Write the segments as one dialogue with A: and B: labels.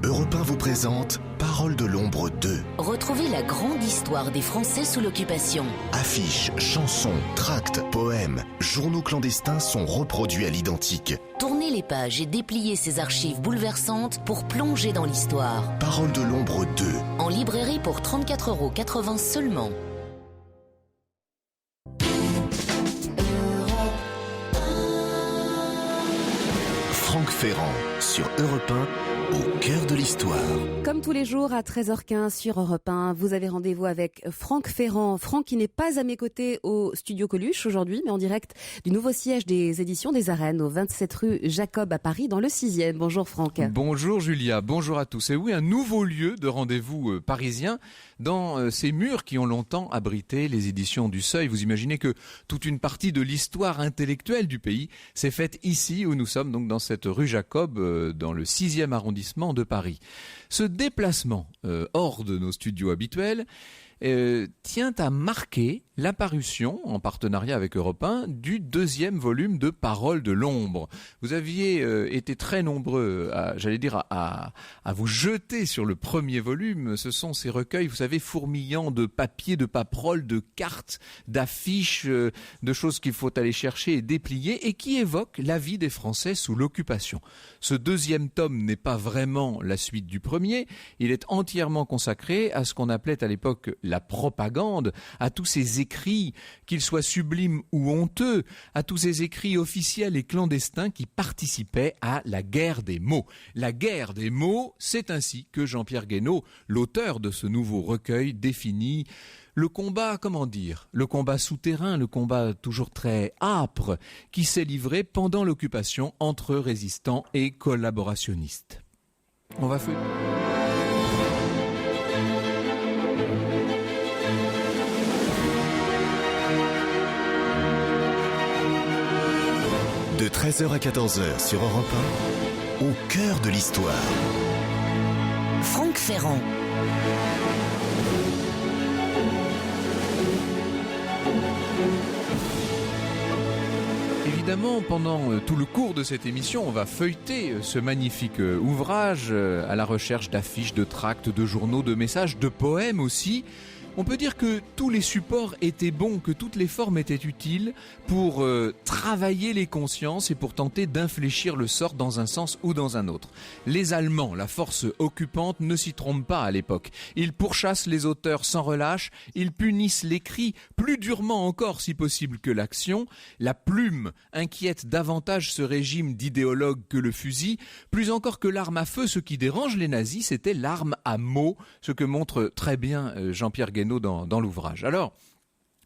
A: Europe 1 vous présente Parole de l'ombre 2.
B: Retrouvez la grande histoire des Français sous l'occupation.
A: Affiches, chansons, tracts, poèmes, journaux clandestins sont reproduits à l'identique.
B: Tournez les pages et dépliez ces archives bouleversantes pour plonger dans l'histoire.
A: Parole de l'ombre 2.
B: En librairie pour 34,80 € seulement.
A: Franck Ferrand sur Europe 1. Au cœur de l'histoire.
C: Comme tous les jours à 13h15 sur Europe 1, vous avez rendez-vous avec Franck Ferrand. Franck qui n'est pas à mes côtés au studio Coluche aujourd'hui, mais en direct du nouveau siège des éditions des Arènes au 27 rue Jacob à Paris dans le 6e. Bonjour Franck.
D: Bonjour Julia, bonjour à tous. Et oui, un nouveau lieu de rendez-vous parisien dans ces murs qui ont longtemps abrité les éditions du Seuil. Vous imaginez que toute une partie de l'histoire intellectuelle du pays s'est faite ici où nous sommes, donc dans cette rue Jacob, dans le 6e arrondissement de Paris. Ce déplacement hors de nos studios habituels tient à marquer l'apparition, en partenariat avec Europe 1, du 2e volume de Parole de l'ombre. Vous aviez été très nombreux, à vous jeter sur le premier volume. Ce sont ces recueils, vous savez, fourmillants de papier, de paperoles, de cartes, d'affiches, de choses qu'il faut aller chercher et déplier, et qui évoquent la vie des Français sous l'occupation. Ce 2e tome n'est pas vraiment la suite du premier. Il est entièrement consacré à ce qu'on appelait à l'époque la propagande, à tous ces écrits, qu'ils soient sublimes ou honteux, à tous ces écrits officiels et clandestins qui participaient à la guerre des mots. La guerre des mots, c'est ainsi que Jean-Pierre Guénot, l'auteur de ce nouveau recueil, définit le combat, le combat souterrain, le combat toujours très âpre, qui s'est livré pendant l'occupation entre résistants et collaborationnistes. On va faire...
A: De 13h à 14h sur Europe 1, au cœur de l'histoire.
B: Franck Ferrand.
D: Évidemment, pendant tout le cours de cette émission, on va feuilleter ce magnifique ouvrage à la recherche d'affiches, de tracts, de journaux, de messages, de poèmes aussi. On peut dire que tous les supports étaient bons, que toutes les formes étaient utiles pour travailler les consciences et pour tenter d'infléchir le sort dans un sens ou dans un autre. Les Allemands, la force occupante, ne s'y trompent pas à l'époque. Ils pourchassent les auteurs sans relâche, ils punissent l'écrit plus durement encore si possible que l'action. La plume inquiète davantage ce régime d'idéologues que le fusil. Plus encore que l'arme à feu, ce qui dérange les nazis, c'était l'arme à mots, ce que montre très bien Jean-Pierre Guénot dans l'ouvrage. Alors,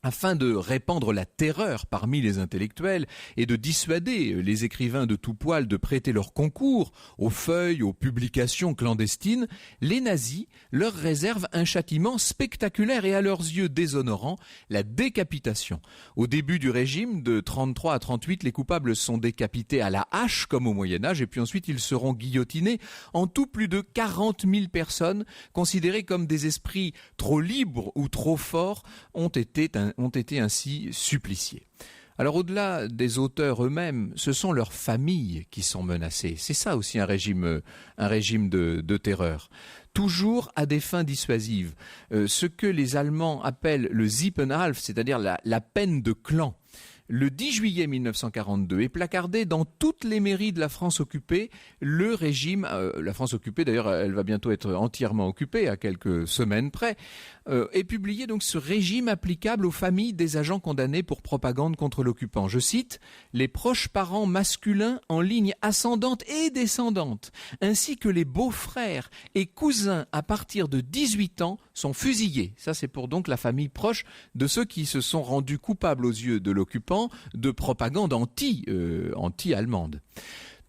D: afin de répandre la terreur parmi les intellectuels et de dissuader les écrivains de tout poil de prêter leur concours aux feuilles, aux publications clandestines, les nazis leur réservent un châtiment spectaculaire et à leurs yeux déshonorant, la décapitation. Au début du régime, de 33 à 38, les coupables sont décapités à la hache comme au Moyen-Âge et puis ensuite ils seront guillotinés. En tout, plus de 40 000 personnes, considérées comme des esprits trop libres ou trop forts, ont été ainsi suppliciés. Alors au-delà des auteurs eux-mêmes, ce sont leurs familles qui sont menacées. C'est ça aussi un régime de terreur. Toujours à des fins dissuasives. Ce que les Allemands appellent le Siebenhalb, c'est-à-dire la peine de clan. Le 10 juillet 1942 est placardé dans toutes les mairies de la France occupée le régime, la France occupée d'ailleurs elle va bientôt être entièrement occupée à quelques semaines près, est publié donc ce régime applicable aux familles des agents condamnés pour propagande contre l'occupant. Je cite, les proches parents masculins en ligne ascendante et descendante, ainsi que les beaux-frères et cousins à partir de 18 ans sont fusillés. Ça c'est pour donc la famille proche de ceux qui se sont rendus coupables aux yeux de l'occupant de propagande anti-allemande.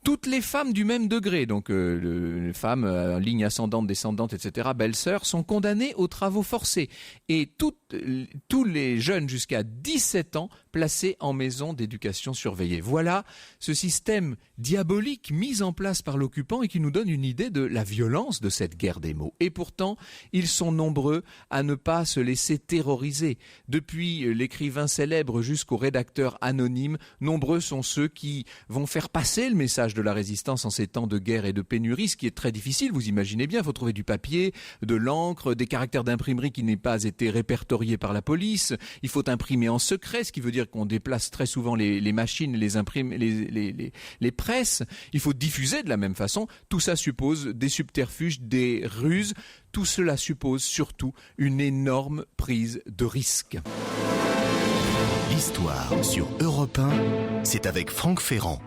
D: Toutes les femmes du même degré, donc les femmes en ligne ascendante, descendante, etc., belles-sœurs, sont condamnées aux travaux forcés. Et tous les jeunes jusqu'à 17 ans placés en maison d'éducation surveillée. Voilà ce système diabolique mis en place par l'occupant et qui nous donne une idée de la violence de cette guerre des mots. Et pourtant, ils sont nombreux à ne pas se laisser terroriser. Depuis l'écrivain célèbre jusqu'au rédacteur anonyme, nombreux sont ceux qui vont faire passer le message message de la résistance en ces temps de guerre et de pénurie, ce qui est très difficile, vous imaginez bien, il faut trouver du papier, de l'encre, des caractères d'imprimerie qui n'aient pas été répertoriés par la police, il faut imprimer en secret, ce qui veut dire qu'on déplace très souvent les machines, les presses, il faut diffuser de la même façon, tout ça suppose des subterfuges, des ruses, tout cela suppose surtout une énorme prise de risque.
A: L'histoire sur Europe 1, c'est avec Franck Ferrand.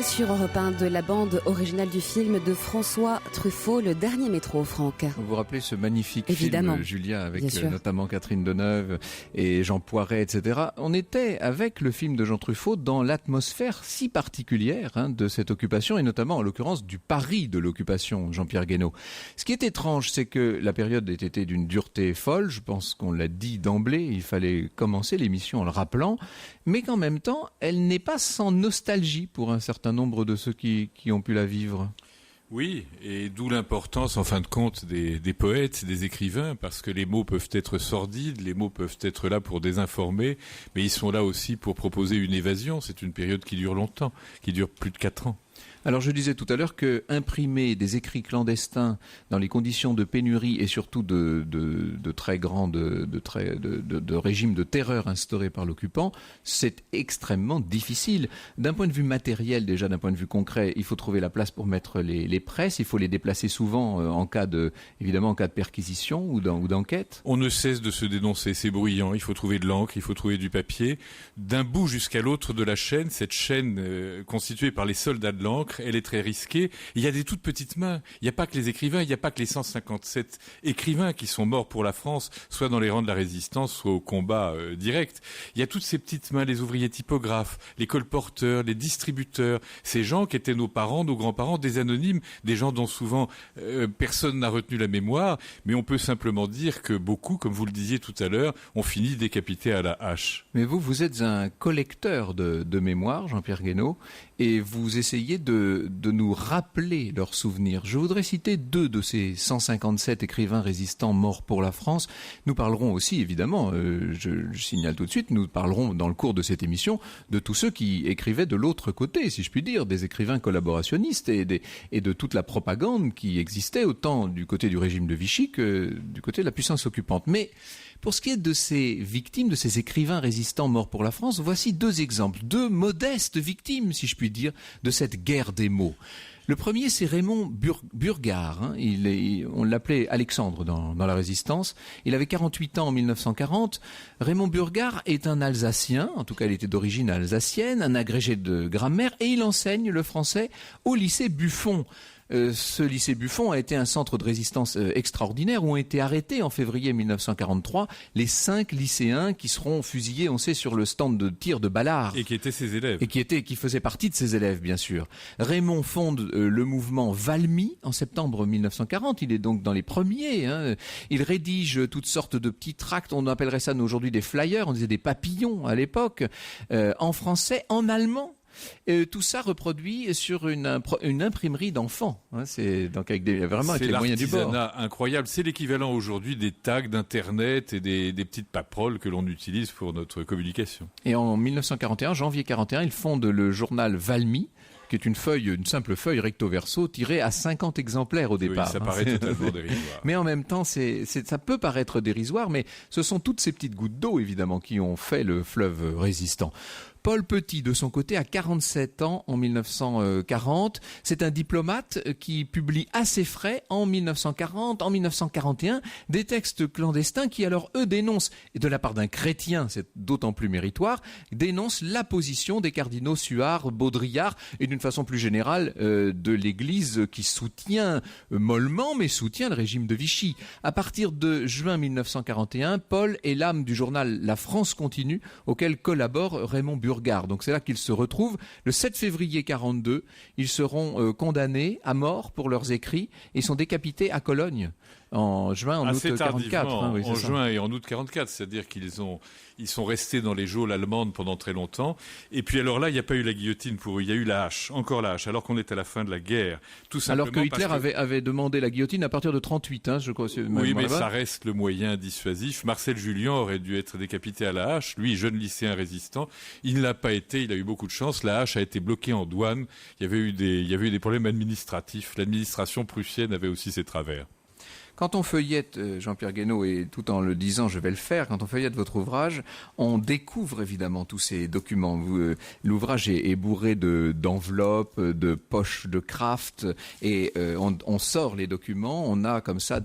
C: Sur Europe 1 de la bande originale du film de François Truffaut, Le Dernier Métro, Franck.
D: Vous vous rappelez ce magnifique
C: Évidemment.
D: film, Julia, avec notamment Catherine Deneuve et Jean Poiret, etc. On était, avec le film de Jean Truffaut, dans l'atmosphère si particulière de cette occupation, et notamment, en l'occurrence, du Paris de l'occupation, Jean-Pierre Guénaud. Ce qui est étrange, c'est que la période ait été d'une dureté folle, je pense qu'on l'a dit d'emblée, il fallait commencer l'émission en le rappelant, mais qu'en même temps, elle n'est pas sans nostalgie pour un certain nombre de ceux qui ont pu la vivre.
E: Oui, et d'où l'importance, en fin de compte, des poètes, des écrivains, parce que les mots peuvent être sordides, les mots peuvent être là pour désinformer, mais ils sont là aussi pour proposer une évasion. C'est une période qui dure longtemps, qui dure plus de 4 ans.
D: Alors je disais tout à l'heure que imprimer des écrits clandestins dans les conditions de pénurie et surtout de très grands de régimes de terreur instaurés par l'occupant, c'est extrêmement difficile. D'un point de vue matériel, déjà d'un point de vue concret, il faut trouver la place pour mettre les presses, il faut les déplacer souvent en cas de perquisition ou d'enquête.
E: On ne cesse de se dénoncer, c'est bruyant, il faut trouver de l'encre, il faut trouver du papier. D'un bout jusqu'à l'autre de la chaîne, cette chaîne constituée par les soldats de l'encre, elle est très risquée. Il y a des toutes petites mains. Il n'y a pas que les écrivains, il n'y a pas que les 157 écrivains qui sont morts pour la France, soit dans les rangs de la résistance, soit au combat direct. Il y a toutes ces petites mains, les ouvriers typographes, les colporteurs, les distributeurs, ces gens qui étaient nos parents, nos grands-parents, des anonymes, des gens dont souvent personne n'a retenu la mémoire, mais on peut simplement dire que beaucoup, comme vous le disiez tout à l'heure, ont fini décapités à la hache.
D: Mais vous êtes un collecteur de mémoire, Jean-Pierre Guénaud, et vous essayez de nous rappeler leurs souvenirs. Je voudrais citer 2 de ces 157 écrivains résistants morts pour la France. Nous parlerons aussi, évidemment, je signale tout de suite, nous parlerons dans le cours de cette émission de tous ceux qui écrivaient de l'autre côté, si je puis dire, des écrivains collaborationnistes et de toute la propagande qui existait autant du côté du régime de Vichy que du côté de la puissance occupante. Mais pour ce qui est de ces victimes, de ces écrivains résistants morts pour la France, voici 2 exemples, 2 modestes victimes, si je puis dire, de cette guerre des mots. Le premier, c'est Raymond Burgard. On l'appelait Alexandre dans la Résistance. Il avait 48 ans en 1940. Raymond Burgard est un Alsacien, en tout cas il était d'origine alsacienne, un agrégé de grammaire, et il enseigne le français au lycée Buffon. Ce lycée Buffon a été un centre de résistance extraordinaire où ont été arrêtés en février 1943 les 5 lycéens qui seront fusillés, on sait, sur le stand de tir de Ballard.
E: Et qui étaient ses élèves.
D: Et qui faisaient partie de ses élèves, bien sûr. Raymond fonde le mouvement Valmy en septembre 1940. Il est donc dans les premiers. Il rédige toutes sortes de petits tracts. On appellerait ça aujourd'hui des flyers. On disait des papillons à l'époque. En français, en allemand. Tout ça reproduit sur une imprimerie d'enfants. C'est donc avec les moyens du bord.
E: C'est l'artisanat incroyable. C'est l'équivalent aujourd'hui des tags d'Internet et des petites paperoles que l'on utilise pour notre communication.
D: Et en 1941, janvier 41, il fonde le journal Valmy, qui est une simple feuille recto-verso tirée à 50 exemplaires au départ.
E: Oui, ça paraît totalement dérisoire.
D: Mais en même temps, ça peut paraître dérisoire, mais ce sont toutes ces petites gouttes d'eau, évidemment, qui ont fait le fleuve résistant. Paul Petit, de son côté, a 47 ans en 1940. C'est un diplomate qui publie à ses frais en 1940, en 1941, des textes clandestins qui, alors, eux, dénoncent, et de la part d'un chrétien, c'est d'autant plus méritoire, dénoncent la position des cardinaux Suard, Baudrillard, et d'une façon plus générale, de l'Église qui soutient, mollement, mais soutient le régime de Vichy. À partir de juin 1941, Paul est l'âme du journal La France continue, auquel collabore Raymond Burgard. Burgard. Donc c'est là qu'ils se retrouvent. Le 7 février 42, ils seront condamnés à mort pour leurs écrits et sont décapités à Cologne en juin, en août 44.
E: En juin et en août 44, c'est-à-dire qu'ils sont restés dans les geôles allemandes pendant très longtemps. Et puis alors là, il n'y a pas eu la guillotine pour eux, il y a eu la hache, encore la hache, alors qu'on est à la fin de la guerre. Tout simplement
D: alors que Hitler avait demandé la guillotine à partir de 38, je crois.
E: Oui, mais ça reste le moyen dissuasif. Marcel Julien aurait dû être décapité à la hache, lui, jeune lycéen résistant. Il ne l'a pas été, il a eu beaucoup de chance. La hache a été bloquée en douane. Il y avait eu des problèmes administratifs. L'administration prussienne avait aussi ses travers.
D: Quand on feuillette, Jean-Pierre Guénaud, et tout en le disant, je vais le faire, quand on feuillette votre ouvrage, on découvre évidemment tous ces documents. L'ouvrage est bourré d'enveloppes, de poches de craft, et on sort les documents. On a comme ça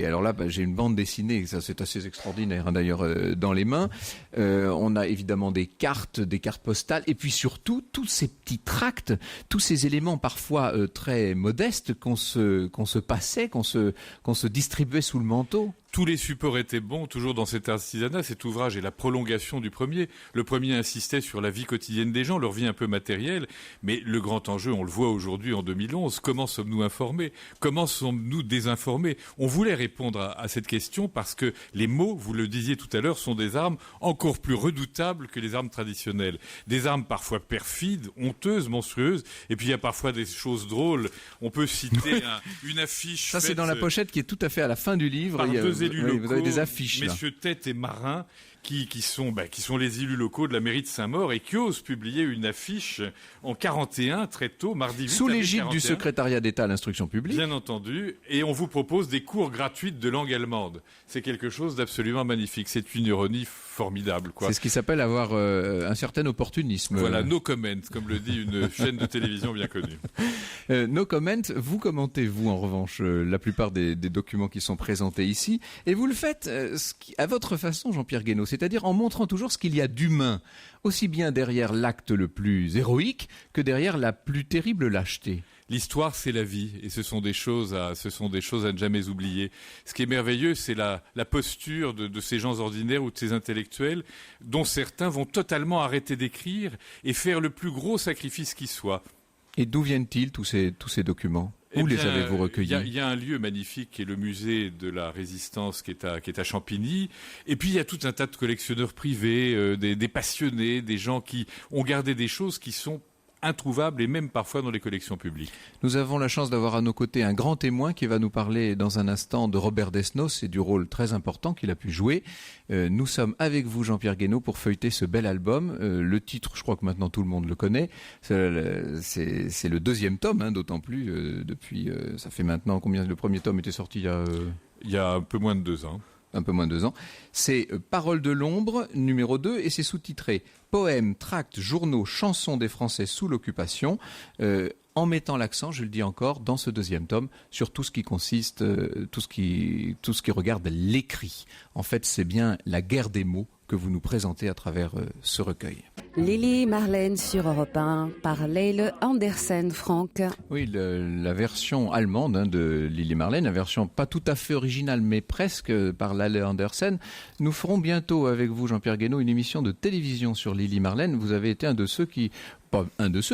D: alors là, j'ai une bande dessinée, ça c'est assez extraordinaire d'ailleurs, dans les mains. On a évidemment des cartes postales, et puis surtout tous ces petits tracts, tous ces éléments parfois très modestes qu'on se passait, qu'on se distribuait sous le manteau.
E: Tous les supports étaient bons, toujours dans cet artisanat. Cet ouvrage est la prolongation du premier. Le premier insistait sur la vie quotidienne des gens, leur vie un peu matérielle. Mais le grand enjeu, on le voit aujourd'hui en 2011, comment sommes-nous informés ? Comment sommes-nous désinformés ? On voulait répondre à cette question parce que les mots, vous le disiez tout à l'heure, sont des armes encore plus redoutables que les armes traditionnelles. Des armes parfois perfides, honteuses, monstrueuses. Et puis il y a parfois des choses drôles. On peut citer une affiche.
D: Ça, c'est dans la pochette qui est tout à fait à la fin du livre.
E: Par deux élus locaux,
D: vous avez des affiches,
E: messieurs Tête et Marin, qui sont les élus locaux de la mairie de Saint-Maur et qui osent publier une affiche en 41, très tôt, mardi 8
D: sous l'égide du secrétariat d'État à l'instruction publique.
E: Bien entendu. Et on vous propose des cours gratuites de langue allemande. C'est quelque chose d'absolument magnifique. C'est une ironie formidable, quoi.
D: C'est ce qui s'appelle avoir un certain opportunisme.
E: Voilà, no comment, comme le dit une chaîne de télévision bien connue.
D: No comment, vous commentez, vous, en revanche, la plupart des documents qui sont présentés ici. Et vous le faites à votre façon, Jean-Pierre Guénaud, c'est-à-dire en montrant toujours ce qu'il y a d'humain, aussi bien derrière l'acte le plus héroïque que derrière la plus terrible lâcheté.
E: L'histoire, c'est la vie, et ce sont des choses à ne jamais oublier. Ce qui est merveilleux, c'est la posture de ces gens ordinaires ou de ces intellectuels, dont certains vont totalement arrêter d'écrire et faire le plus gros sacrifice qui soit.
D: Et d'où viennent-ils tous ces documents ? Où les avez-vous recueillis ?
E: Il y a un lieu magnifique qui est le musée de la Résistance qui est à Champigny. Et puis il y a tout un tas de collectionneurs privés, des passionnés, des gens qui ont gardé des choses qui sont introuvables et même parfois dans les collections publiques.
D: Nous avons la chance d'avoir à nos côtés un grand témoin qui va nous parler dans un instant de Robert Desnos et du rôle très important qu'il a pu jouer. Nous sommes avec vous, Jean-Pierre Guénaud, pour feuilleter ce bel album. Le titre, je crois que maintenant tout le monde le connaît. C'est le deuxième tome, d'autant plus depuis. Ça fait maintenant combien ? Le premier tome était sorti
E: il y a un peu moins de 2 ans.
D: Un peu moins de 2 ans. C'est Paroles de l'ombre, numéro 2, et c'est sous-titré Poèmes, tracts, journaux, chansons des Français sous l'occupation, en mettant l'accent, je le dis encore, dans ce deuxième tome, sur tout ce qui consiste, tout ce qui regarde l'écrit. En fait, c'est bien la guerre des mots que vous nous présentez à travers ce recueil.
C: Lili Marlène sur Europe 1 par Leile Andersen, Franck.
D: Oui, la version allemande de Lili Marlène, la version pas tout à fait originale, mais presque par Leile Andersen. Nous ferons bientôt avec vous, Jean-Pierre Guénaud, une émission de télévision sur Lili Marlène. Vous avez été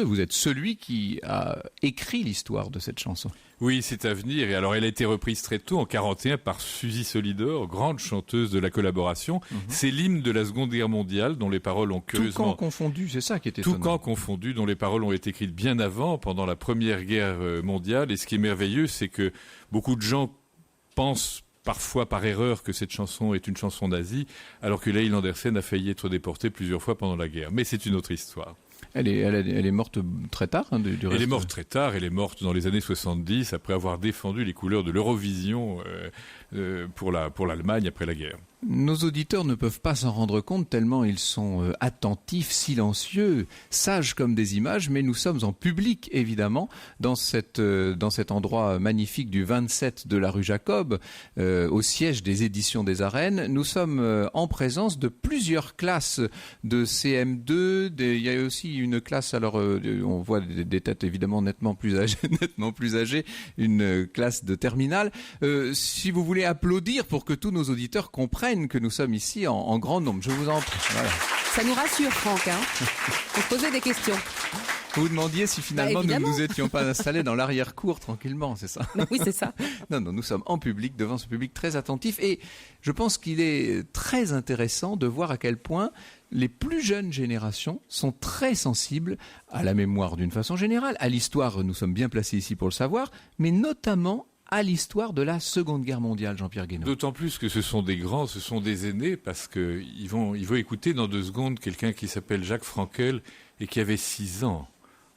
D: vous êtes celui qui a écrit l'histoire de cette chanson.
E: Oui, c'est à venir. Et alors, elle a été reprise très tôt, en 41, par Suzy Solidor, grande chanteuse de la collaboration. Mm-hmm. C'est l'hymne de la Seconde Guerre mondiale, dont les paroles ont curieusement...
D: Tout camp confondu, c'est ça qui est étonnant.
E: Tout camp confondu, dont les paroles ont été écrites bien avant, pendant la Première Guerre mondiale. Et ce qui est merveilleux, c'est que beaucoup de gens pensent parfois par erreur que cette chanson est une chanson nazie, alors que Leile Andersen a failli être déportée plusieurs fois pendant la guerre. Mais c'est une autre histoire.
D: Elle est morte très tard, du reste.
E: Elle est morte très tard, elle est morte dans les années 70, après avoir défendu les couleurs de l'Eurovision pour l'Allemagne après la guerre.
D: Nos auditeurs ne peuvent pas s'en rendre compte tellement ils sont attentifs, silencieux, sages comme des images, mais nous sommes en public évidemment dans cet endroit magnifique du 27 de la rue Jacob, au siège des éditions des Arènes. Nous sommes en présence de plusieurs classes de CM2, il y a aussi une classe, alors on voit des têtes évidemment nettement plus âgées, une classe de terminale. Si vous voulez applaudir pour que tous nos auditeurs comprennent que nous sommes ici en grand nombre. Je vous en prie. Voilà.
C: Ça nous rassure, Franck. On se posait des questions.
D: Vous vous demandiez si finalement nous ne nous étions pas installés dans l'arrière-cour tranquillement, c'est ça?
C: Oui, c'est ça.
D: Non, nous sommes en public, devant ce public très attentif. Et je pense qu'il est très intéressant de voir à quel point les plus jeunes générations sont très sensibles à la mémoire d'une façon générale. À l'histoire, nous sommes bien placés ici pour le savoir, mais notamment à l'histoire de la Seconde Guerre mondiale, Jean-Pierre Guénot.
E: D'autant plus que ce sont des grands, ce sont des aînés, parce qu'ils vont écouter dans 2 secondes quelqu'un qui s'appelle Jacques Frankel et qui avait 6 ans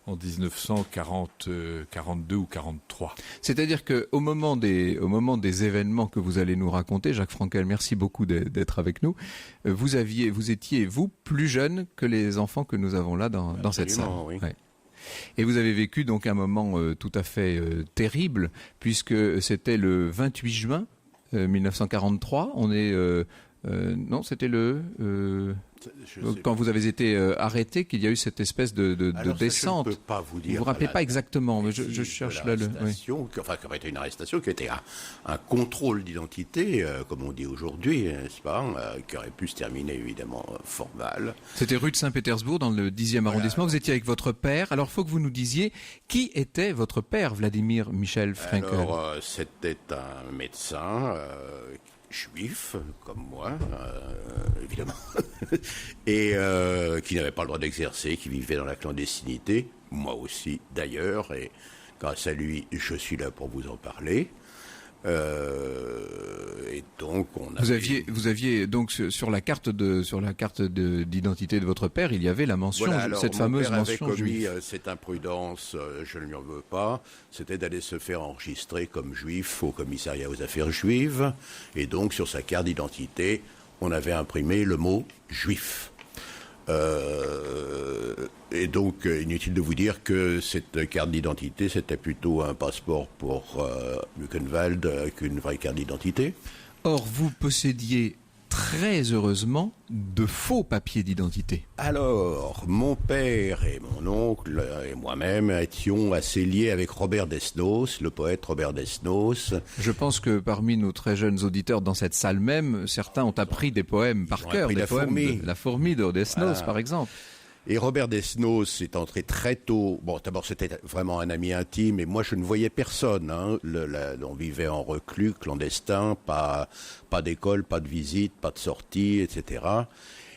E: en 1942 ou 43.
D: C'est-à-dire qu'au moment des événements que vous allez nous raconter, Jacques Frankel, merci beaucoup d'être avec nous. Vous étiez plus jeune que les enfants que nous avons là dans cette salle.
F: Oui.
D: Ouais. Et vous avez vécu donc un moment tout à fait terrible, puisque c'était le 28 juin 1943. On est non, c'était quand vous avez été arrêté qu'il y a eu cette espèce de descente.
F: Je ne peux pas vous dire.
D: Vous vous rappelez pas exactement, mais je cherche là le. Oui.
F: Qui aurait été une arrestation, qui était un contrôle d'identité, comme on dit aujourd'hui, n'est-ce pas, qui aurait pu se terminer évidemment fort mal.
D: C'était rue de Saint-Pétersbourg, dans le 10e arrondissement. Vous étiez avec votre père. Alors, il faut que vous nous disiez qui était votre père, Vladimir Michel Frankel.
F: Alors, c'était un médecin. Juif, comme moi, évidemment, et qui n'avait pas le droit d'exercer, qui vivait dans la clandestinité, moi aussi d'ailleurs, et grâce à lui, je suis là pour vous en parler. Et donc,
D: vous aviez donc sur la carte d'identité de votre père, il y avait la mention,
F: voilà,
D: cette fameuse mention
F: avait
D: juif.
F: commis cette imprudence, je ne lui en veux pas, c'était d'aller se faire enregistrer comme juif au commissariat aux affaires juives, et donc sur sa carte d'identité, on avait imprimé le mot juif. Et donc, inutile de vous dire que cette carte d'identité, c'était plutôt un passeport pour Buchenwald qu'une vraie carte d'identité.
D: Or, vous possédiez très heureusement de faux papiers d'identité.
F: Alors, mon père et mon oncle et moi-même étions assez liés avec Robert Desnos, le poète Robert Desnos.
D: Je pense que parmi nos très jeunes auditeurs dans cette salle même, certains ont appris des poèmes par cœur, des poèmes de La Fourmi de Desnos, voilà. Par exemple.
F: Et Robert Desnos est entré très tôt. Bon, d'abord, c'était vraiment un ami intime, et moi, je ne voyais personne. Hein. On vivait en reclus, clandestin, pas d'école, pas de visite, pas de sortie, etc.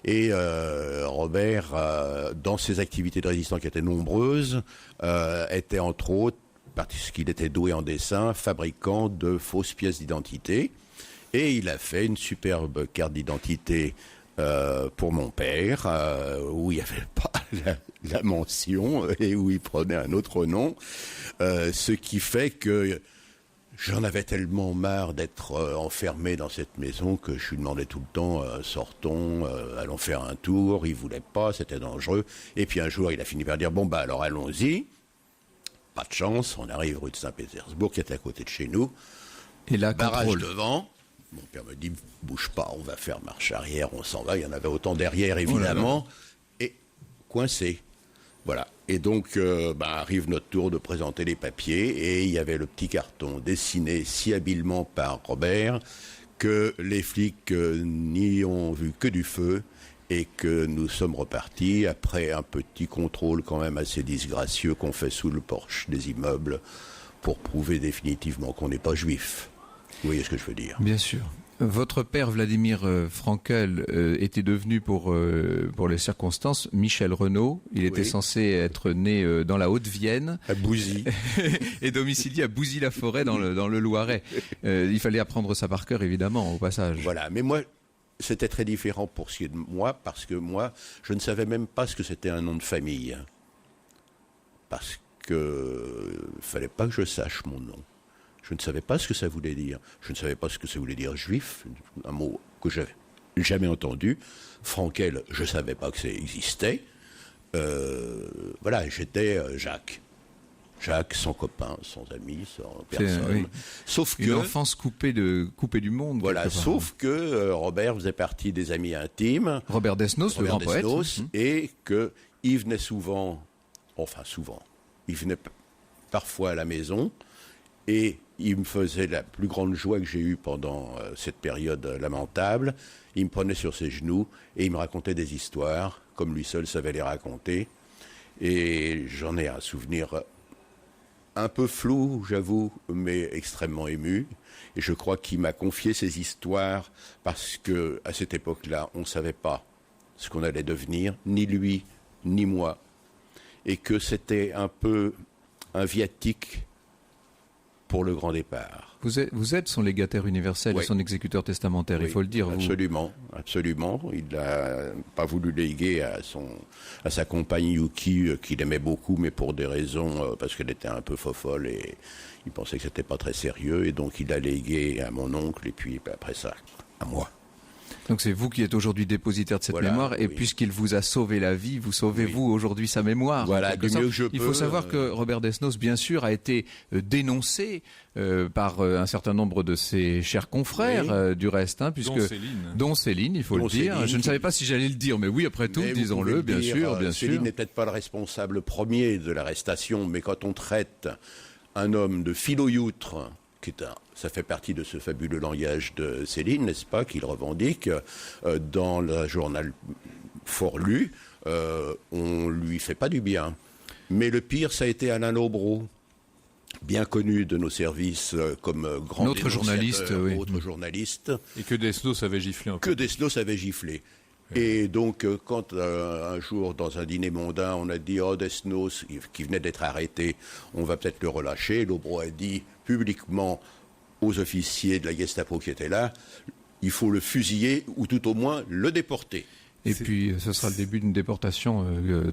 F: Et Robert, dans ses activités de résistance qui étaient nombreuses, était entre autres, parce qu'il était doué en dessin, fabricant de fausses pièces d'identité. Et il a fait une superbe carte d'identité pour mon père, où il n'y avait pas la mention et où il prenait un autre nom, ce qui fait que j'en avais tellement marre d'être enfermé dans cette maison que je lui demandais tout le temps sortons, allons faire un tour. Il voulait pas, c'était dangereux. Et puis un jour, il a fini par dire bon bah alors allons-y. Pas de chance, on arrive rue de Saint-Pétersbourg qui est à côté de chez nous.
D: Et là,
F: barrage devant. Mon père me dit, bouge pas, on va faire marche arrière, on s'en va. Il y en avait autant derrière, évidemment. Et coincé. Voilà. Et donc, arrive notre tour de présenter les papiers. Et il y avait le petit carton dessiné si habilement par Robert que les flics n'y ont vu que du feu. Et que nous sommes repartis après un petit contrôle quand même assez disgracieux qu'on fait sous le porche des immeubles pour prouver définitivement qu'on n'est pas juif. Vous voyez ce que je veux dire?
D: Bien sûr. Votre père, Vladimir Frankel, était devenu, pour les circonstances, Michel Renaud. Il était censé être né dans la Haute-Vienne.
F: À Bouzy.
D: Et domicilié à Bouzy-la-Forêt, dans le Loiret. Il fallait apprendre ça par cœur, évidemment, au passage.
F: Voilà. Mais moi, c'était très différent pour ce qui est de moi, parce que moi, je ne savais même pas ce que c'était un nom de famille. Parce que fallait pas que je sache mon nom. Je ne savais pas ce que ça voulait dire. Je ne savais pas ce que ça voulait dire juif, un mot que j'avais jamais entendu. Frankel, je ne savais pas que ça existait. Voilà, j'étais Jacques. Jacques, sans copain, sans amis, sans personne.
D: Oui.
F: Sauf que
D: une enfance coupée du monde.
F: Voilà, sauf que Robert faisait partie des amis intimes.
D: Robert Desnos, le grand poète.
F: Et qu'il venait souvent, il venait parfois à la maison. Et il me faisait la plus grande joie que j'ai eue pendant cette période lamentable. Il me prenait sur ses genoux et il me racontait des histoires, comme lui seul savait les raconter. Et j'en ai un souvenir un peu flou, j'avoue, mais extrêmement ému. Et je crois qu'il m'a confié ces histoires parce qu'à cette époque-là, on ne savait pas ce qu'on allait devenir, ni lui, ni moi. Et que c'était un peu un viatique pour le grand départ.
D: Vous êtes son légataire universel et son exécuteur testamentaire, il faut le dire.
F: Absolument, absolument. Il n'a pas voulu léguer à sa compagne Yuki, qu'il aimait beaucoup, mais pour des raisons, parce qu'elle était un peu fofolle et il pensait que c'était pas très sérieux. Et donc il a légué à mon oncle et puis après ça, à moi.
D: Donc c'est vous qui êtes aujourd'hui dépositaire de cette mémoire, et puisqu'il vous a sauvé la vie, vous sauvez vous aujourd'hui sa mémoire.
F: Voilà, du mieux que je peux.
D: Il faut savoir que Robert Desnos, bien sûr, a été dénoncé par un certain nombre de ses chers confrères du reste, puisque dont Céline, il faut le dire. Céline, je ne savais pas si j'allais le dire, mais oui, après tout, disons-le, bien sûr.
F: Céline n'est peut-être pas le responsable premier de l'arrestation, mais quand on traite un homme de philo-youtre, ça fait partie de ce fabuleux langage de Céline, n'est-ce pas, qu'il revendique dans le journal fort lu, on lui fait pas du bien. Mais le pire, ça a été Alain Lobreau, bien connu de nos services comme grand
D: notre journaliste,
F: autre journaliste.
E: Et que Desnos avait giflé encore.
F: Que Desnos avait giflé. Et donc, quand un jour, dans un dîner mondain, on a dit « Oh, Desnos, qui venait d'être arrêté, on va peut-être le relâcher », Lobreau a dit publiquement aux officiers de la Gestapo qui étaient là « Il faut le fusiller ou tout au moins le déporter ».
D: Et puis, ce sera le début d'une déportation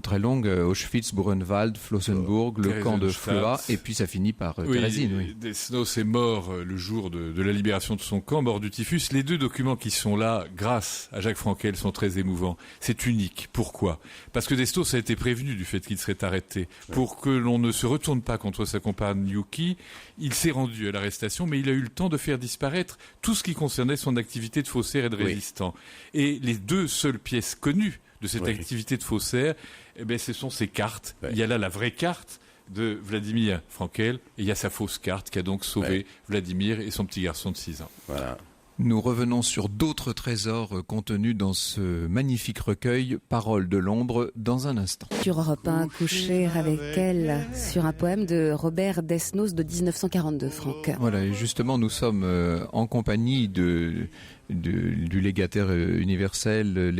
D: très longue, Auschwitz, Buchenwald, Flossenburg, le camp de Floa, et puis ça finit par Térésine. Oui.
E: Desnos est mort le jour de la libération de son camp, mort du typhus. Les deux documents qui sont là, grâce à Jacques Frankel, sont très émouvants. C'est unique. Pourquoi ? Parce que Desnos a été prévenu du fait qu'il serait arrêté. Pour que l'on ne se retourne pas contre sa compagne Yuki, il s'est rendu à l'arrestation, mais il a eu le temps de faire disparaître tout ce qui concernait son activité de faussaire et de résistant. Et les deux seules pièces connues de cette activité de faussaire, ce sont ces cartes. Il y a là la vraie carte de Vladimir Frankel, et il y a sa fausse carte qui a donc sauvé Vladimir et son petit garçon de 6 ans.
F: Voilà.
D: Nous revenons sur d'autres trésors contenus dans ce magnifique recueil Paroles de l'ombre dans un instant.
C: Sur Europe 1, coucher avec elle, sur un poème de Robert Desnos de 1942, Franck.
D: Voilà, et justement nous sommes en compagnie du légataire universel,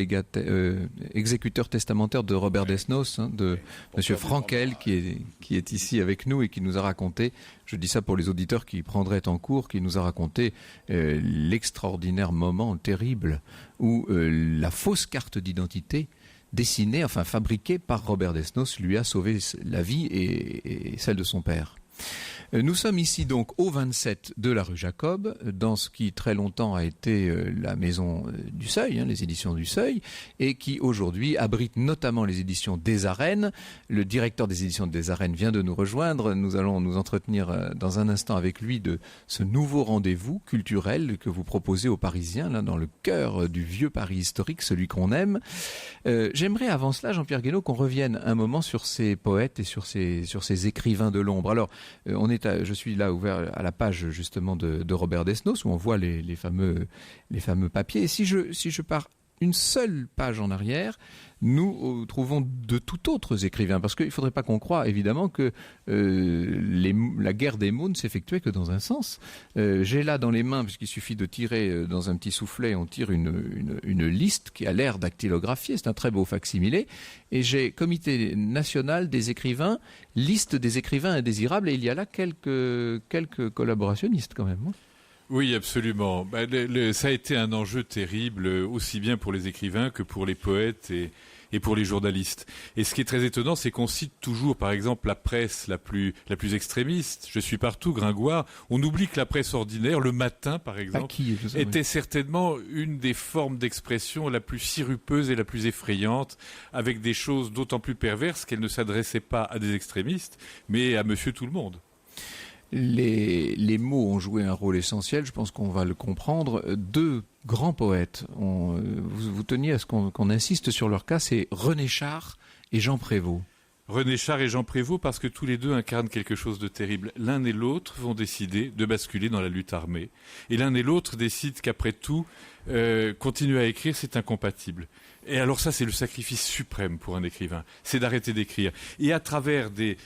D: exécuteur testamentaire de Robert Desnos, de Monsieur Frankel, qui est ici avec nous et qui nous a raconté, je dis ça pour les auditeurs qui prendraient en cours, qui nous a raconté l'extraordinaire moment terrible où la fausse carte d'identité dessinée, enfin fabriquée par Robert Desnos, lui a sauvé la vie et celle de son père. Nous sommes ici donc au 27 de la rue Jacob, dans ce qui très longtemps a été la maison du Seuil, les éditions du Seuil, et qui aujourd'hui abrite notamment les éditions des Arènes. Le directeur des éditions des Arènes vient de nous rejoindre. Nous allons nous entretenir dans un instant avec lui de ce nouveau rendez-vous culturel que vous proposez aux Parisiens, là dans le cœur du vieux Paris historique, celui qu'on aime. J'aimerais avant cela, Jean-Pierre Guénaud, qu'on revienne un moment sur ces poètes et sur ces écrivains de l'ombre. Alors, je suis là ouvert à la page justement de Robert Desnos où on voit les fameux papiers. Et si je pars une seule page en arrière, nous trouvons de tout autres écrivains. Parce qu'il ne faudrait pas qu'on croie, évidemment, que la guerre des mots ne s'effectuait que dans un sens. J'ai là dans les mains, puisqu'il suffit de tirer dans un petit soufflet, on tire une liste qui a l'air dactylographiée. C'est un très beau facsimilé. Et j'ai Comité national des écrivains, liste des écrivains indésirables. Et il y a là quelques collaborationnistes quand même.
E: Oui, absolument. Ça a été un enjeu terrible, aussi bien pour les écrivains que pour les poètes et pour les journalistes. Et ce qui est très étonnant, c'est qu'on cite toujours, par exemple, la presse la plus extrémiste. Je suis partout, Gringoire. On oublie que la presse ordinaire, le matin, par exemple, était certainement une des formes d'expression la plus sirupeuse et la plus effrayante, avec des choses d'autant plus perverses qu'elle ne s'adressait pas à des extrémistes, mais à monsieur tout le monde.
D: Les mots ont joué un rôle essentiel, je pense qu'on va le comprendre. Deux grands poètes, vous teniez à ce qu'on insiste sur leur cas, c'est René Char et Jean Prévost.
E: René Char et Jean Prévost, parce que tous les deux incarnent quelque chose de terrible. L'un et l'autre vont décider de basculer dans la lutte armée. Et l'un et l'autre décident qu'après tout, continuer à écrire, c'est incompatible. Et alors ça, c'est le sacrifice suprême pour un écrivain. C'est d'arrêter d'écrire. Et à travers des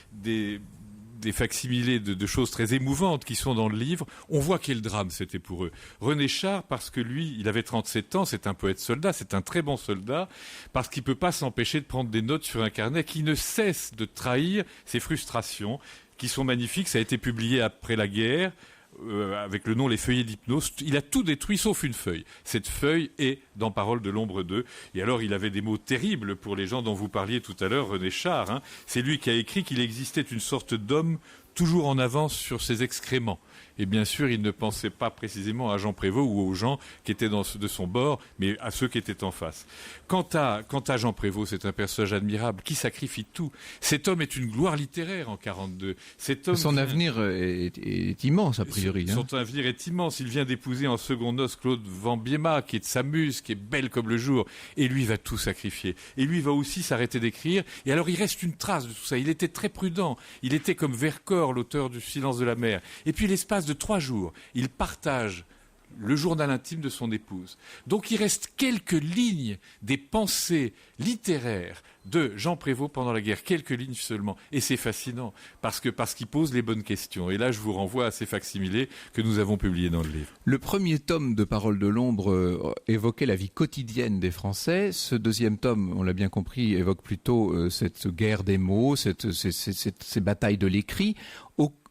E: facsimilés de choses très émouvantes qui sont dans le livre, on voit quel drame c'était pour eux. René Char, parce que lui, il avait 37 ans, c'est un poète soldat, c'est un très bon soldat, parce qu'il ne peut pas s'empêcher de prendre des notes sur un carnet qui ne cesse de trahir ses frustrations, qui sont magnifiques. Ça a été publié après la guerre, avec le nom Les Feuillets d'Hypnose. Il a tout détruit sauf une feuille. Cette feuille est dans Paroles de l'ombre 2. Et alors il avait des mots terribles pour les gens dont vous parliez tout à l'heure, René Char. Hein. C'est lui qui a écrit qu'il existait une sorte d'homme toujours en avance sur ses excréments. Et bien sûr, il ne pensait pas précisément à Jean Prévost ou aux gens qui étaient de son bord, mais à ceux qui étaient en face. Quant à Jean Prévost, c'est un personnage admirable qui sacrifie tout. Cet homme est une gloire littéraire en 42.
D: Son avenir est immense, a priori.
E: Son avenir est immense. Il vient d'épouser en seconde noces Claude Van Biema, qui est de Samuse, qui est belle comme le jour. Et lui va tout sacrifier. Et lui va aussi s'arrêter d'écrire. Et alors, il reste une trace de tout ça. Il était très prudent. Il était comme Vercors, l'auteur du Silence de la mer. Et puis, l'espace de 3 jours, il partage le journal intime de son épouse. Donc il reste quelques lignes des pensées littéraires de Jean Prévost pendant la guerre, quelques lignes seulement. Et c'est fascinant, parce qu'il pose les bonnes questions. Et là, je vous renvoie à ces facsimilés que nous avons publiés dans le livre.
D: Le premier tome de Paroles de l'ombre évoquait la vie quotidienne des Français. Ce deuxième tome, on l'a bien compris, évoque plutôt cette guerre des mots, ces batailles de l'écrit.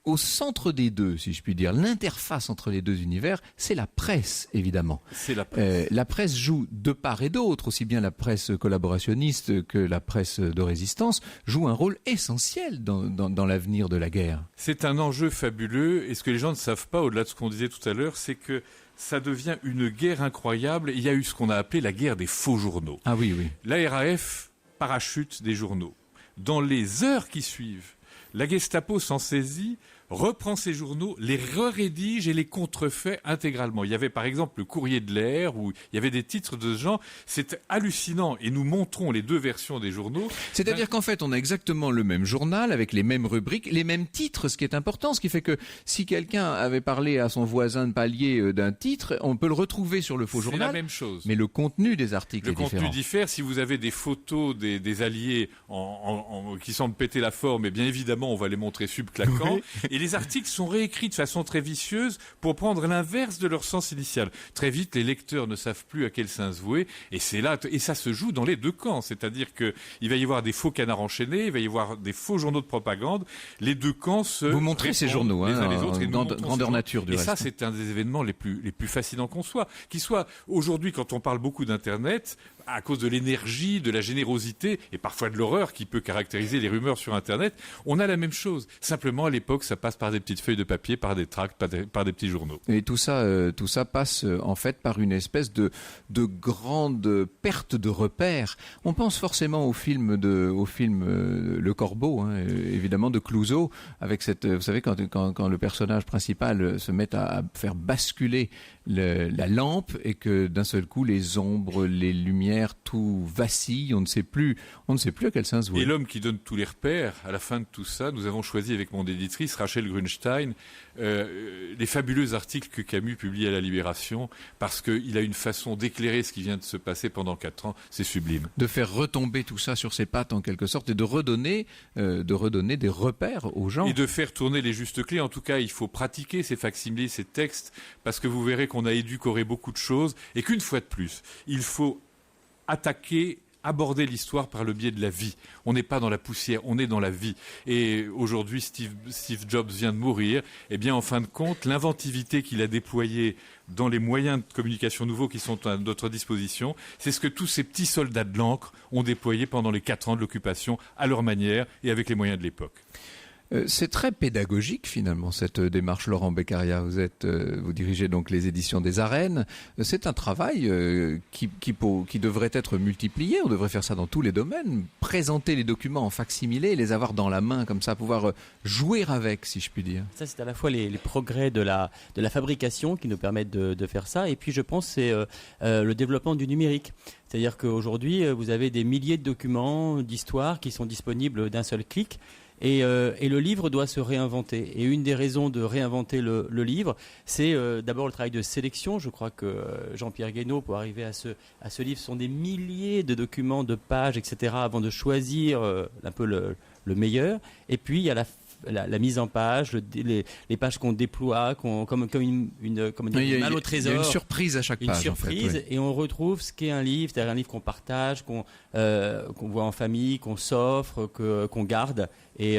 D: Au centre des deux, si je puis dire, l'interface entre les deux univers, c'est la presse, évidemment.
E: C'est la presse.
D: La presse joue de part et d'autre, aussi bien la presse collaborationniste que la presse de résistance, joue un rôle essentiel dans l'avenir de la guerre.
E: C'est un enjeu fabuleux, et ce que les gens ne savent pas, au-delà de ce qu'on disait tout à l'heure, c'est que ça devient une guerre incroyable. Il y a eu ce qu'on a appelé la guerre des faux journaux.
D: Ah oui, oui.
E: La RAF parachute des journaux. Dans les heures qui suivent, la Gestapo s'en saisit, reprend ces journaux, les rédige et les contrefait intégralement. Il y avait par exemple le Courrier de l'Air où il y avait des titres de ce genre. C'est hallucinant et nous montrons les deux versions des journaux.
D: C'est-à-dire qu'en fait, on a exactement le même journal avec les mêmes rubriques, les mêmes titres, ce qui est important, ce qui fait que si quelqu'un avait parlé à son voisin de palier d'un titre, on peut le retrouver sur le faux journal.
E: C'est la même chose.
D: Mais le contenu des articles est différent.
E: Le contenu diffère. Si vous avez des photos des alliés qui semblent péter la forme, et bien évidemment, on va les montrer subclaquants. Oui. Et les articles sont réécrits de façon très vicieuse pour prendre l'inverse de leur sens initial. Très vite, les lecteurs ne savent plus à quel sens vouer, et c'est là, et ça se joue dans les deux camps. C'est-à-dire que il va y avoir des faux canards enchaînés, il va y avoir des faux journaux de propagande. Les deux camps se
D: Vous montrez ces journaux,
E: les uns les autres,
D: grandeur nature du
E: reste.
D: Et
E: ça, c'est un des événements les plus fascinants qu'on soit. Qui soit aujourd'hui, quand on parle beaucoup d'Internet, à cause de l'énergie, de la générosité et parfois de l'horreur qui peut caractériser les rumeurs sur Internet, on a la même chose. Simplement, à l'époque, ça passe par des petites feuilles de papier, par des tracts, par des petits journaux.
D: Et tout ça passe en fait par une espèce de grande perte de repères. On pense forcément au film Le Corbeau, hein, évidemment de Clouzot, avec vous savez, quand le personnage principal se met à faire basculer la lampe et que d'un seul coup les ombres, les lumières, tout vacille, on ne sait plus à quel sens vouer.
E: Et l'homme qui donne tous les repères, à la fin de tout ça, nous avons choisi avec mon éditrice Rachel Grunstein les fabuleux articles que Camus publie à la Libération, parce qu'il a une façon d'éclairer ce qui vient de se passer pendant 4 ans, c'est sublime.
D: De faire retomber tout ça sur ses pattes en quelque sorte et de redonner des repères aux gens.
E: Et de faire tourner les justes clés. En tout cas, il faut pratiquer ces facsimilés, ces textes, parce que vous verrez qu'on a édulcoré beaucoup de choses et qu'une fois de plus, il faut aborder l'histoire par le biais de la vie. On n'est pas dans la poussière, on est dans la vie. Et aujourd'hui, Steve Jobs vient de mourir. Eh bien, en fin de compte, l'inventivité qu'il a déployée dans les moyens de communication nouveaux qui sont à notre disposition, c'est ce que tous ces petits soldats de l'encre ont déployé pendant les 4 ans de l'occupation, à leur manière et avec les moyens de l'époque.
D: C'est très pédagogique finalement cette démarche, Laurent Beccaria. Vous dirigez donc les éditions des Arènes. C'est un travail qui devrait être multiplié. On devrait faire ça dans tous les domaines. Présenter les documents en facsimilé, les avoir dans la main comme ça, pouvoir jouer avec, si je puis dire.
G: Ça, c'est à la fois les progrès de la fabrication qui nous permettent de faire ça, et puis je pense que c'est le développement du numérique. C'est-à-dire qu'aujourd'hui, vous avez des milliers de documents d'histoire qui sont disponibles d'un seul clic. Et le livre doit se réinventer. Et une des raisons de réinventer le livre, c'est d'abord le travail de sélection. Je crois que Jean-Pierre Guénaud, pour arriver à ce livre, sont des milliers de documents, de pages, etc., avant de choisir un peu le meilleur. Et puis, il y a la mise en page, les pages qu'on déploie, comme une malle au trésor.
D: Il y a une surprise à chaque page.
G: Une surprise, en fait, oui. Et on retrouve ce qu'est un livre, c'est-à-dire un livre qu'on partage, qu'on voit en famille, qu'on s'offre, qu'on garde. Et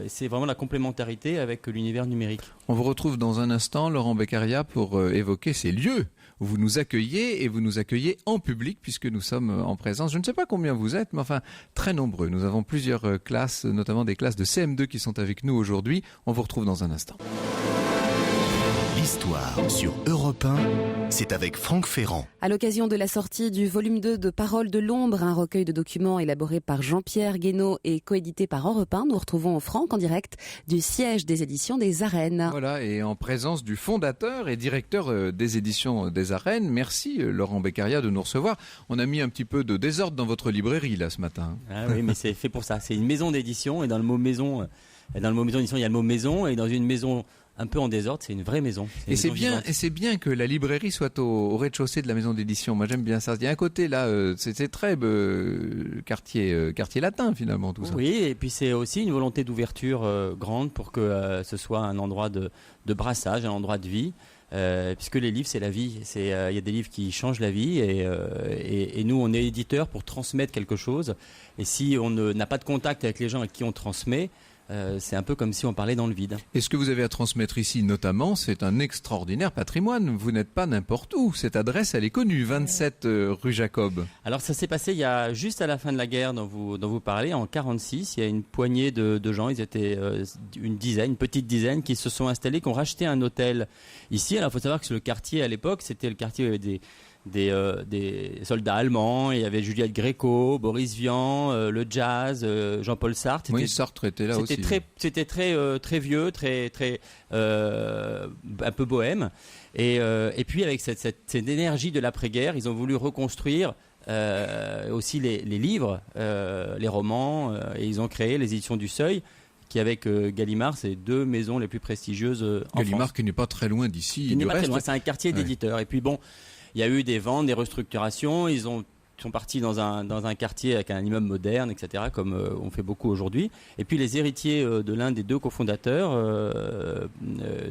G: c'est vraiment la complémentarité avec l'univers numérique.
D: On vous retrouve dans un instant, Laurent Beccaria, pour évoquer ces lieux où vous nous accueillez, et vous nous accueillez en public puisque nous sommes en présence. Je ne sais pas combien vous êtes, mais enfin très nombreux. Nous avons plusieurs classes, notamment des classes de CM2 qui sont avec nous aujourd'hui. On vous retrouve dans un instant.
A: L'histoire sur Europe 1, c'est avec Franck Ferrand.
C: À l'occasion de la sortie du volume 2 de Paroles de l'ombre, un recueil de documents élaboré par Jean-Pierre Guénaud et coédité par Europe 1, nous retrouvons Franck en direct du siège des éditions des Arènes.
D: Voilà, et en présence du fondateur et directeur des éditions des Arènes. Merci Laurent Beccaria de nous recevoir. On a mis un petit peu de désordre dans votre librairie là ce matin.
G: Ah oui, mais c'est fait pour ça. C'est une maison d'édition, et dans le mot maison d'édition, il y a le mot maison, et dans une maison un peu en désordre, c'est une vraie maison.
D: Et c'est bien que la librairie soit au rez-de-chaussée de la maison d'édition. Moi, j'aime bien ça. Il y a un côté là, c'est très quartier latin finalement tout ça.
G: Oui, et puis c'est aussi une volonté d'ouverture grande pour que ce soit un endroit de brassage, un endroit de vie. Puisque les livres, c'est la vie. Il y a des livres qui changent la vie, et nous, on est éditeur pour transmettre quelque chose. Et si on n'a pas de contact avec les gens à qui on transmet, c'est un peu comme si on parlait dans le vide.
D: Et ce que vous avez à transmettre ici, notamment, c'est un extraordinaire patrimoine. Vous n'êtes pas n'importe où. Cette adresse, elle est connue, 27 rue Jacob.
G: Alors, ça s'est passé il y a juste à la fin de la guerre dont vous parlez, en 1946. Il y a une poignée de gens, ils étaient une petite dizaine, qui se sont installés, qui ont racheté un hôtel ici. Alors, il faut savoir que le quartier, à l'époque, c'était le quartier où il y avait des soldats allemands, il y avait Juliette Gréco, Boris Vian, le jazz, Jean-Paul Sartre.
D: Oui, Sartre était là aussi.
G: C'était très vieux, très un peu bohème. Et puis avec cette énergie de l'après-guerre, ils ont voulu reconstruire aussi les livres, les romans, et ils ont créé les éditions du Seuil, qui avec Gallimard, c'est deux maisons les plus prestigieuses en
D: Gallimard
G: France.
D: Qui n'est pas très loin d'ici.
G: Qui n'est pas très loin, c'est un quartier d'éditeurs. Et puis bon, il y a eu des ventes, des restructurations. Ils sont partis dans un quartier avec un immeuble moderne, etc., comme on fait beaucoup aujourd'hui. Et puis les héritiers de l'un des deux cofondateurs,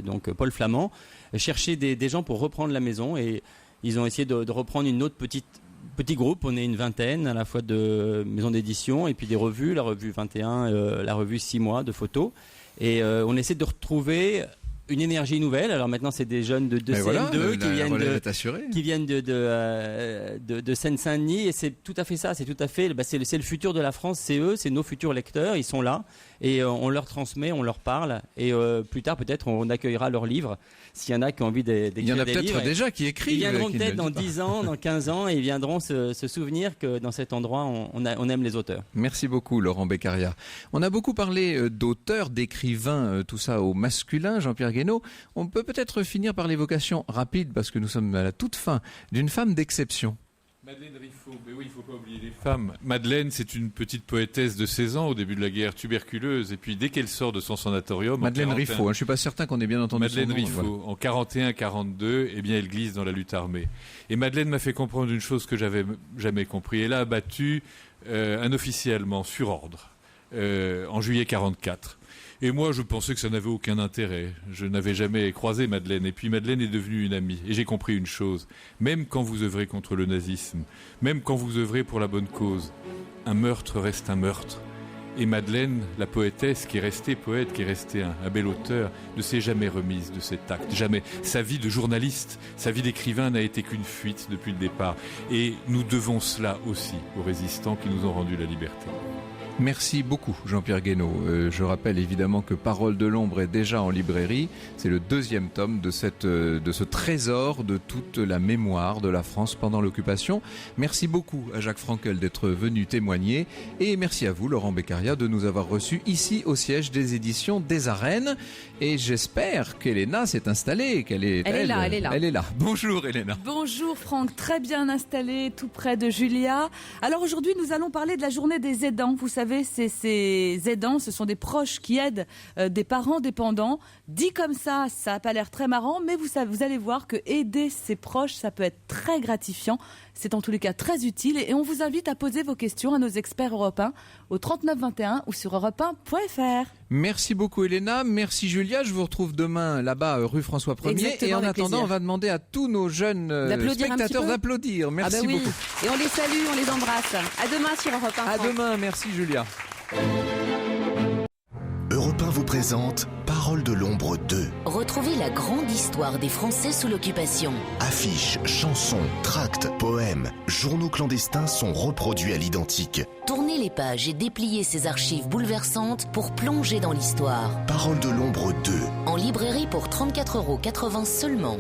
G: donc Paul Flamand, cherchaient des gens pour reprendre la maison. Et ils ont essayé de reprendre une autre petit groupe. On est une vingtaine, à la fois de maisons d'édition et puis des revues, la revue 21, la revue 6 mois de photos. Et on essaie de retrouver une énergie nouvelle. Alors maintenant, c'est des jeunes de CM2 qui viennent de Seine-Saint-Denis, et c'est tout à fait ça. C'est tout à fait. C'est le futur de la France. C'est eux, c'est nos futurs lecteurs. Ils sont là, et on leur transmet, on leur parle, et plus tard peut-être on accueillera leurs livres. S'il y en a qui ont envie d'écrire des livres.
D: Il y en a peut-être déjà qui écrivent.
G: Ils viendront peut-être dans 10 ans, dans 15 ans, et ils viendront se souvenir que dans cet endroit, on aime les auteurs.
D: Merci beaucoup, Laurent Beccaria. On a beaucoup parlé d'auteurs, d'écrivains, tout ça au masculin, Jean-Pierre Guénaud. On peut peut-être finir par l'évocation rapide, parce que nous sommes à la toute fin, d'une femme d'exception.
E: Madeleine Riffaut, mais oui, il ne faut pas oublier les femmes. Madeleine, c'est une petite poétesse de 16 ans au début de la guerre, tuberculeuse, et puis dès qu'elle sort de son sanatorium...
D: Madeleine Riffaut, je ne suis pas certain qu'on ait bien entendu
E: Madeleine
D: son nom.
E: Riffaut, en 41-42, eh bien, elle glisse dans la lutte armée. Et Madeleine m'a fait comprendre une chose que j'avais jamais compris. Elle a abattu un officier allemand sur ordre en juillet 44. Et moi, je pensais que ça n'avait aucun intérêt. Je n'avais jamais croisé Madeleine. Et puis Madeleine est devenue une amie. Et j'ai compris une chose. Même quand vous œuvrez contre le nazisme, même quand vous œuvrez pour la bonne cause, un meurtre reste un meurtre. Et Madeleine, la poétesse, qui est restée poète, qui est restée un bel auteur, ne s'est jamais remise de cet acte. Jamais. Sa vie de journaliste, sa vie d'écrivain n'a été qu'une fuite depuis le départ. Et nous devons cela aussi aux résistants qui nous ont rendu la liberté.
D: Merci beaucoup Jean-Pierre Guénaud. Je rappelle évidemment que Parole de l'ombre est déjà en librairie. C'est le 2e tome de ce trésor de toute la mémoire de la France pendant l'occupation. Merci beaucoup à Jacques Frankel d'être venu témoigner et merci à vous Laurent Beccaria de nous avoir reçus ici au siège des éditions des Arènes. Et j'espère qu'Elena s'est installée,
H: Elle est là.
D: Bonjour Elena.
H: Bonjour Franck, très bien installé tout près de Julia. Alors aujourd'hui nous allons parler de la journée des aidants. Vous savez, ces aidants, ce sont des proches qui aident des parents dépendants. Dit comme ça n'a pas l'air très marrant, mais vous allez voir que aider ses proches, ça peut être très gratifiant. C'est en tous les cas très utile et on vous invite à poser vos questions à nos experts européens au 39 21 ou sur europe1.fr.
D: Merci beaucoup Elena, merci Julia, je vous retrouve demain là-bas rue François 1er.
H: Exactement,
D: et en
H: avec
D: attendant
H: plaisir.
D: on va demander à tous nos jeunes spectateurs d'applaudir. Merci
C: oui.
D: beaucoup.
C: Et on les salue, on les embrasse. À demain sur Europe 1.
D: À demain, merci Julia.
A: Europe 1 vous présente Parole de l'ombre 2.
B: Retrouvez la grande histoire des Français sous l'occupation.
A: Affiches, chansons, tracts, poèmes, journaux clandestins sont reproduits à l'identique.
B: Tournez les pages et dépliez ces archives bouleversantes pour plonger dans l'histoire.
A: Parole de l'ombre 2.
B: En librairie pour 34,80 € seulement.